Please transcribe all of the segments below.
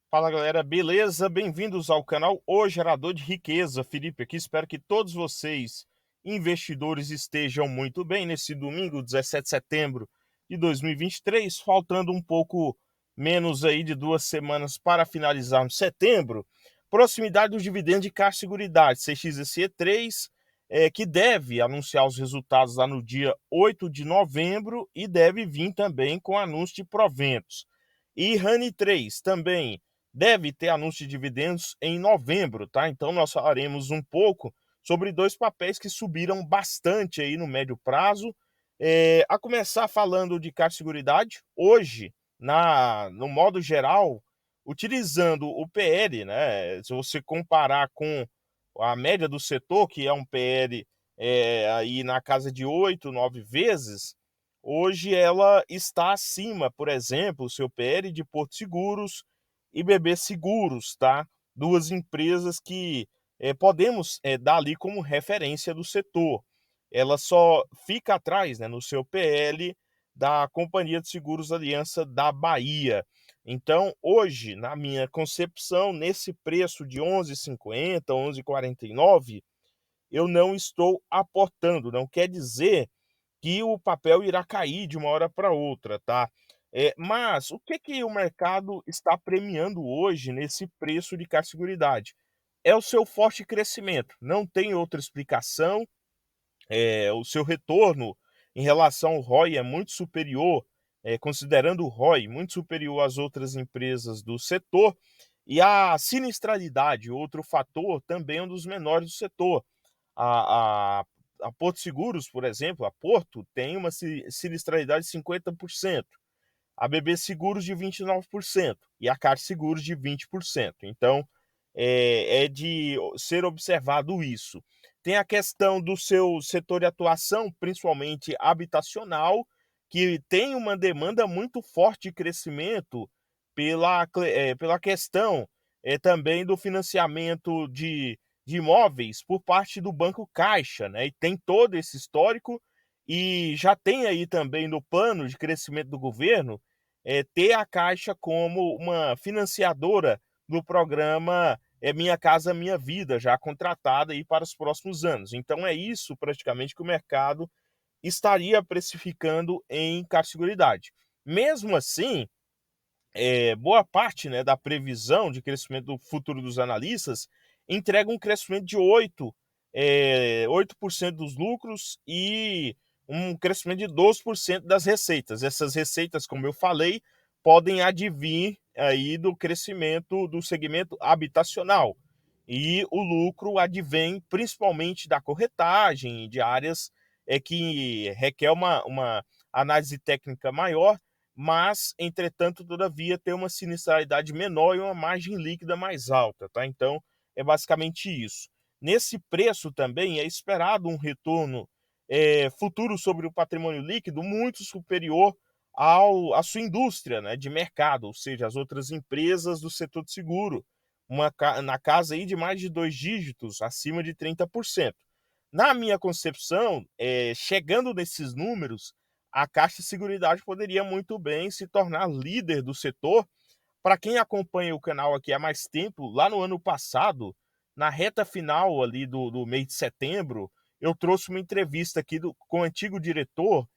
Fala galera, beleza? Bem-vindos ao canal O Gerador de Riqueza. Felipe aqui, espero que todos vocês, investidores, estejam muito bem nesse domingo, 17 de setembro de 2023, faltando um pouco menos aí de 2 semanas para finalizarmos setembro. Proximidade dos dividendos de Caixa Seguridade, CXSE3, que deve anunciar os resultados lá no dia 8 de novembro e deve vir também com anúncio de proventos. E Rani 3 também deve ter anúncio de dividendos em novembro, tá? Então nós falaremos um pouco sobre dois papéis que subiram bastante aí no médio prazo. A começar falando de Caixa Seguridade, hoje, no modo geral, utilizando o PL, né? Se você comparar com a média do setor, que é um PL aí na casa de 8, 9 vezes, hoje ela está acima, por exemplo, o seu PL de Porto Seguros e BB Seguros, tá? Duas empresas que podemos dar ali como referência do setor. Ela só fica atrás, né, no seu PL da Companhia de Seguros Aliança da Bahia. Então, hoje, na minha concepção, nesse preço de 11,50, 11,49, eu não estou aportando. Não quer dizer que o papel irá cair de uma hora para outra, tá? Mas o que que o mercado está premiando hoje nesse preço de Caixa Seguridade? É o seu forte crescimento, não tem outra explicação. O seu retorno em relação ao ROI é muito superior, considerando o ROI, muito superior às outras empresas do setor, e a sinistralidade, outro fator, também é um dos menores do setor. A, a, a Porto Seguros, por exemplo, a Porto tem uma sinistralidade de 50%, a BB Seguros de 29% e a Caixa Seguros de 20%. Então, é de ser observado isso. Tem a questão do seu setor de atuação, principalmente habitacional, que tem uma demanda muito forte de crescimento pela questão também do financiamento de imóveis por parte do Banco Caixa, né? E tem todo esse histórico e já tem aí também no plano de crescimento do governo ter a Caixa como uma financiadora do programa Minha Casa Minha Vida, já contratada aí para os próximos anos. Então é isso praticamente que o mercado estaria precificando em Caixa Seguridade. Mesmo assim, boa parte, né, da previsão de crescimento do futuro dos analistas entrega um crescimento de 8% dos lucros e um crescimento de 12% das receitas. Essas receitas, como eu falei, podem advir aí do crescimento do segmento habitacional. E o lucro advém principalmente da corretagem, de áreas que requer uma análise técnica maior, mas, entretanto, todavia, tem uma sinistralidade menor e uma margem líquida mais alta, tá? Então, é basicamente isso. Nesse preço também é esperado um retorno futuro sobre o patrimônio líquido muito superior à sua indústria, né, de mercado, ou seja, as outras empresas do setor de seguro, na casa aí de mais de 2 dígitos, acima de 30%. Na minha concepção, chegando nesses números, a Caixa de Seguridade poderia muito bem se tornar líder do setor. Para quem acompanha o canal aqui há mais tempo, lá no ano passado, na reta final ali do mês de setembro, eu trouxe uma entrevista aqui com o antigo diretor,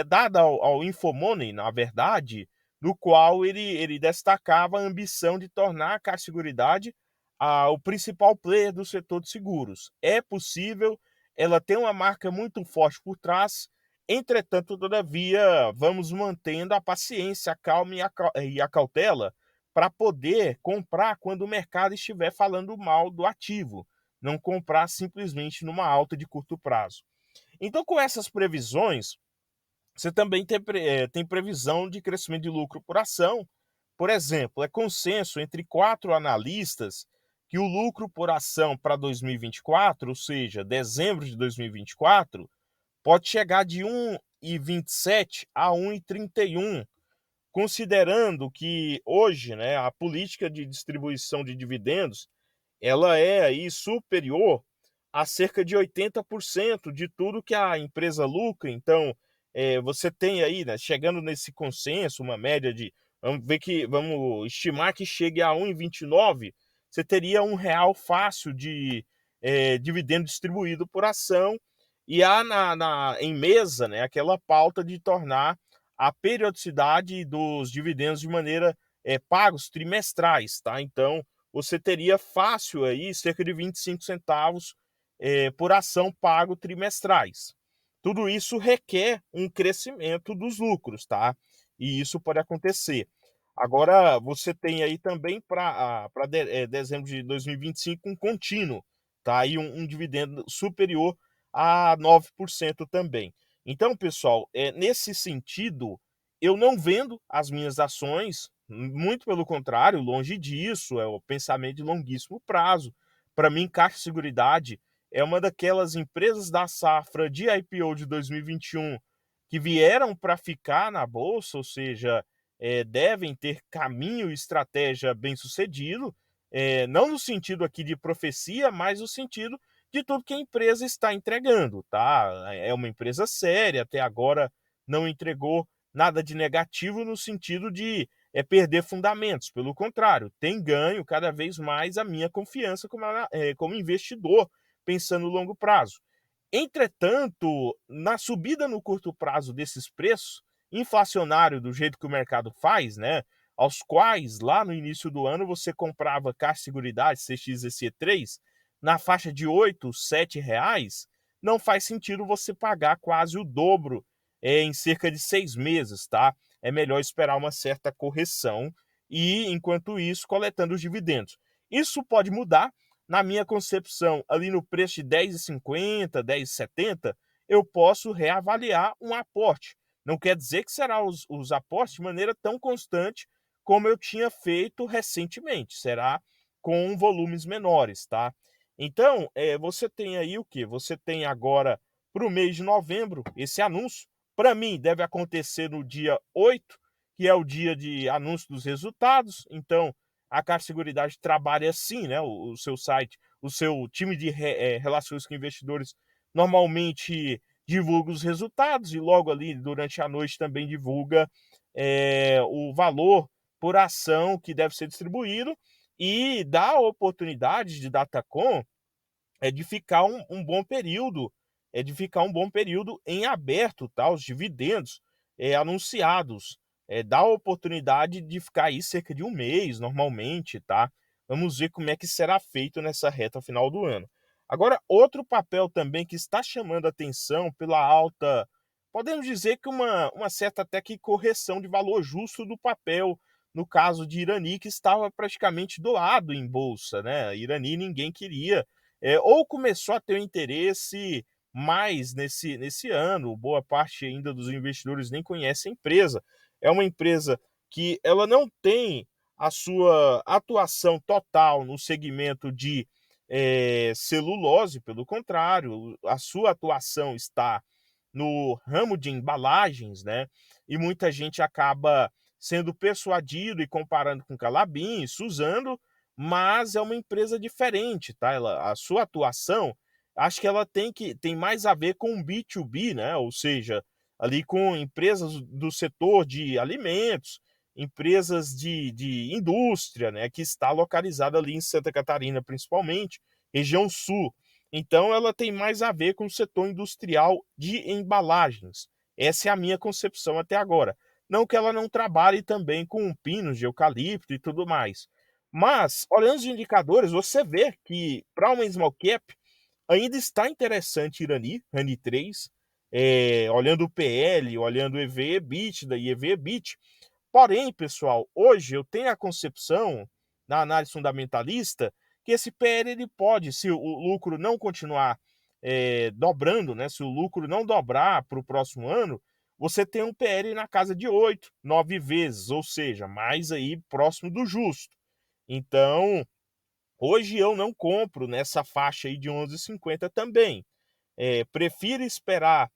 dada ao Infomoney, na verdade, no qual ele destacava a ambição de tornar a Caixa de Seguridade o principal player do setor de seguros. É possível, ela tem uma marca muito forte por trás. Entretanto, todavia, vamos mantendo a paciência, a calma e a cautela para poder comprar quando o mercado estiver falando mal do ativo, não comprar simplesmente numa alta de curto prazo. Então, com essas previsões, você também tem previsão de crescimento de lucro por ação. Por exemplo, é consenso entre 4 analistas que o lucro por ação para 2024, ou seja, dezembro de 2024, pode chegar de 1,27 a 1,31, considerando que hoje, né, a política de distribuição de dividendos ela é aí superior a cerca de 80% de tudo que a empresa lucra. Então, você tem aí, né, chegando nesse consenso, uma média de vamos estimar que chegue a 1,29, você teria R$ 1 fácil de dividendo distribuído por ação, e há em mesa, né, aquela pauta de tornar a periodicidade dos dividendos de maneira pagos trimestrais, tá? Então, você teria fácil aí cerca de 25 centavos por ação pago trimestrais. Tudo isso requer um crescimento dos lucros, tá? E isso pode acontecer. Agora, você tem aí também para dezembro de 2025 um contínuo, tá? Aí um dividendo superior a 9% também. Então, pessoal, nesse sentido, eu não vendo as minhas ações, muito pelo contrário, longe disso, é o pensamento de longuíssimo prazo. Para mim, Caixa Seguridade é uma daquelas empresas da safra de IPO de 2021 que vieram para ficar na bolsa, ou seja, devem ter caminho e estratégia bem sucedido, não no sentido aqui de profecia, mas no sentido de tudo que a empresa está entregando, tá? É uma empresa séria, até agora não entregou nada de negativo no sentido de perder fundamentos. Pelo contrário, tem ganho cada vez mais a minha confiança como investidor, pensando no longo prazo. Entretanto, na subida no curto prazo desses preços, inflacionário do jeito que o mercado faz, né? Aos quais lá no início do ano você comprava Caixa Seguridade CXEC3 na faixa de R$ 8, R$ 7, não faz sentido você pagar quase o dobro em cerca de 6 meses, tá? É melhor esperar uma certa correção e, enquanto isso, coletando os dividendos. Isso pode mudar. Na minha concepção, ali no preço de R$ 10,50, R$ 10,70, eu posso reavaliar um aporte. Não quer dizer que será os aportes de maneira tão constante como eu tinha feito recentemente. Será com volumes menores, tá? Então, você tem aí o que? Você tem agora para o mês de novembro esse anúncio. Para mim, deve acontecer no dia 8, que é o dia de anúncio dos resultados. Então, a Caixa Seguridade trabalha assim, né? O seu site, o seu time de relações com investidores normalmente divulga os resultados e logo ali durante a noite também divulga o valor por ação que deve ser distribuído e dá a oportunidade de Datacom de ficar um bom período, em aberto, tá? Os dividendos anunciados, dá a oportunidade de ficar aí cerca de um mês, normalmente, tá? Vamos ver como é que será feito nessa reta final do ano. Agora, outro papel também que está chamando atenção pela alta, podemos dizer que uma certa até que correção de valor justo do papel, no caso de Irani, que estava praticamente doado em bolsa, né? Irani ninguém queria, ou começou a ter um interesse mais nesse ano, boa parte ainda dos investidores nem conhece a empresa. É uma empresa que ela não tem a sua atuação total no segmento de celulose, pelo contrário, a sua atuação está no ramo de embalagens, né? E muita gente acaba sendo persuadido e comparando com Calabim, Suzano, mas é uma empresa diferente, tá? A sua atuação, acho que ela tem mais a ver com B2B, né? Ou seja, ali com empresas do setor de alimentos, empresas de indústria, né? Que está localizada ali em Santa Catarina, principalmente, região sul. Então, ela tem mais a ver com o setor industrial de embalagens. Essa é a minha concepção até agora. Não que ela não trabalhe também com pinos de eucalipto e tudo mais. Mas, olhando os indicadores, você vê que para uma small cap ainda está interessante Irani, Rani 3, olhando o PL, olhando o EV/EBITDA e EV/EBIT. Porém, pessoal, hoje eu tenho a concepção, na análise fundamentalista, que esse PL ele pode, se o lucro não continuar dobrando, né, se o lucro não dobrar para o próximo ano, você tem um PL na casa de 8, 9 vezes, ou seja, mais aí próximo do justo. Então, hoje eu não compro nessa faixa aí de 11,50 também. Prefiro esperar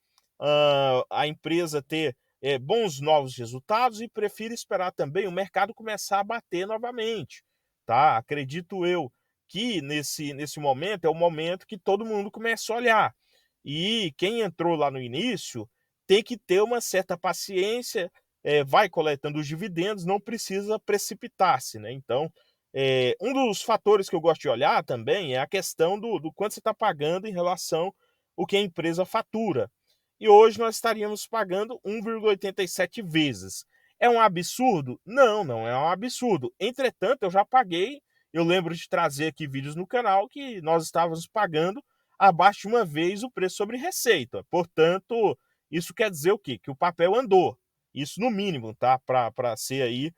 a empresa ter bons novos resultados e prefiro esperar também o mercado começar a bater novamente, tá? Acredito eu que nesse momento é o momento que todo mundo começa a olhar. E quem entrou lá no início tem que ter uma certa paciência, vai coletando os dividendos, não precisa precipitar-se, né. Então, um dos fatores que eu gosto de olhar também é a questão do quanto você está pagando em relação o que a empresa fatura. E hoje nós estaríamos pagando 1,87 vezes. É um absurdo? Não, não é um absurdo. Entretanto, eu lembro de trazer aqui vídeos no canal que nós estávamos pagando abaixo de uma vez o preço sobre receita. Portanto, isso quer dizer o quê? Que o papel andou. Isso no mínimo, tá? Para ser aí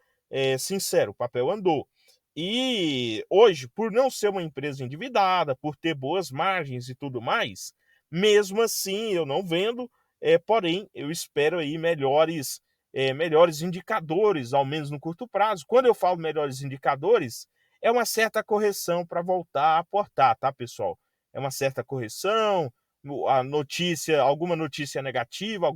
sincero, o papel andou. E hoje, por não ser uma empresa endividada, por ter boas margens e tudo mais, mesmo assim eu não vendo, porém eu espero aí melhores indicadores, ao menos no curto prazo. Quando eu falo melhores indicadores, é uma certa correção para voltar a aportar, tá, pessoal? É uma certa correção, alguma notícia negativa,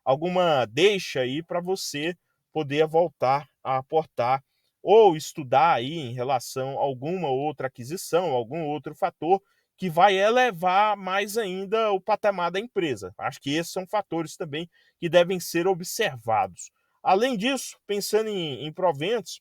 alguma deixa aí para você poder voltar a aportar ou estudar aí em relação a alguma outra aquisição, algum outro fator que vai elevar mais ainda o patamar da empresa. Acho que esses são fatores também que devem ser observados. Além disso, pensando em proventos,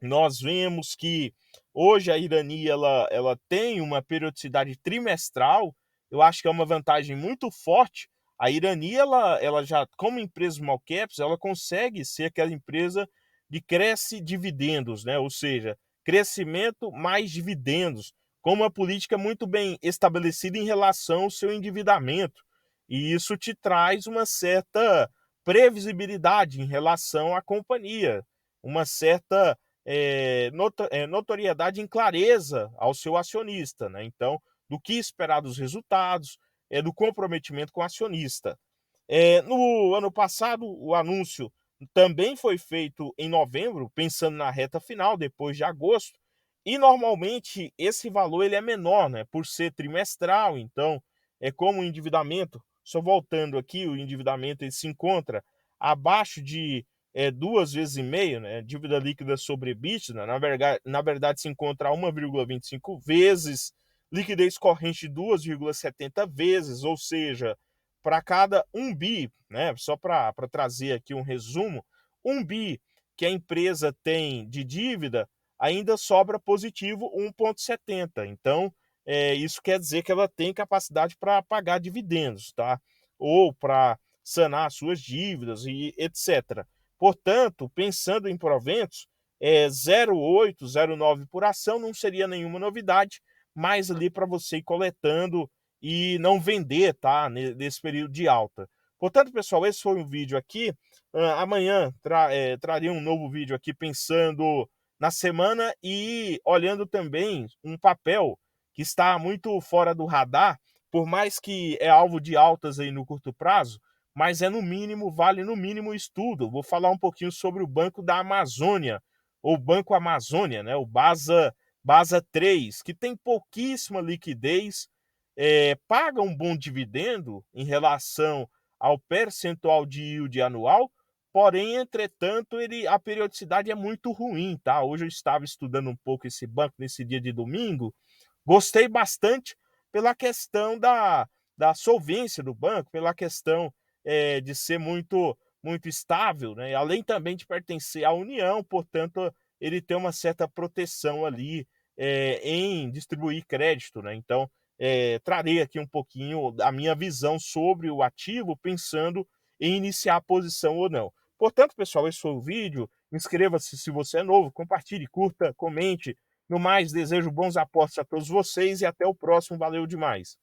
nós vemos que hoje a Irani ela tem uma periodicidade trimestral, eu acho que é uma vantagem muito forte. A Irani ela já, como empresa small caps, ela consegue ser aquela empresa de cresce dividendos, né? Ou seja, crescimento mais dividendos, com uma política muito bem estabelecida em relação ao seu endividamento. E isso te traz uma certa previsibilidade em relação à companhia, uma certa notoriedade em clareza ao seu acionista, né? Então, do que esperar dos resultados, do comprometimento com o acionista. No ano passado, o anúncio também foi feito em novembro, pensando na reta final, depois de agosto, e normalmente esse valor ele é menor, né? Por ser trimestral, então, como o endividamento, só voltando aqui, o endividamento ele se encontra abaixo de 2,5 vezes, né? Dívida líquida sobre EBITDA, na verdade se encontra a 1,25 vezes, liquidez corrente 2,70 vezes, ou seja, para cada 1 bi, né? Só para trazer aqui um resumo, 1 bi que a empresa tem de dívida, ainda sobra positivo 1,70. Então, isso quer dizer que ela tem capacidade para pagar dividendos, tá? Ou para sanar suas dívidas e etc. Portanto, pensando em proventos, 0,8, 0,9 por ação não seria nenhuma novidade, mas ali para você ir coletando e não vender, tá? Nesse período de alta. Portanto, pessoal, esse foi um vídeo aqui. Amanhã traria um novo vídeo aqui pensando na semana e olhando também um papel que está muito fora do radar, por mais que é alvo de altas aí no curto prazo, mas vale no mínimo estudo. Vou falar um pouquinho sobre o Banco da Amazônia, ou Banco Amazônia, né? O Basa 3, que tem pouquíssima liquidez, paga um bom dividendo em relação ao percentual de yield anual, porém, entretanto, a periodicidade é muito ruim, tá? Hoje eu estava estudando um pouco esse banco nesse dia de domingo, gostei bastante pela questão da solvência do banco, pela questão de ser muito estável, né? Além também de pertencer à União, portanto, ele tem uma certa proteção ali em distribuir crédito, né? Então, trarei aqui um pouquinho da minha visão sobre o ativo, pensando em iniciar a posição ou não. Portanto, pessoal, esse foi o vídeo. Inscreva-se se você é novo, compartilhe, curta, comente. No mais, desejo bons apostos a todos vocês e até o próximo. Valeu demais!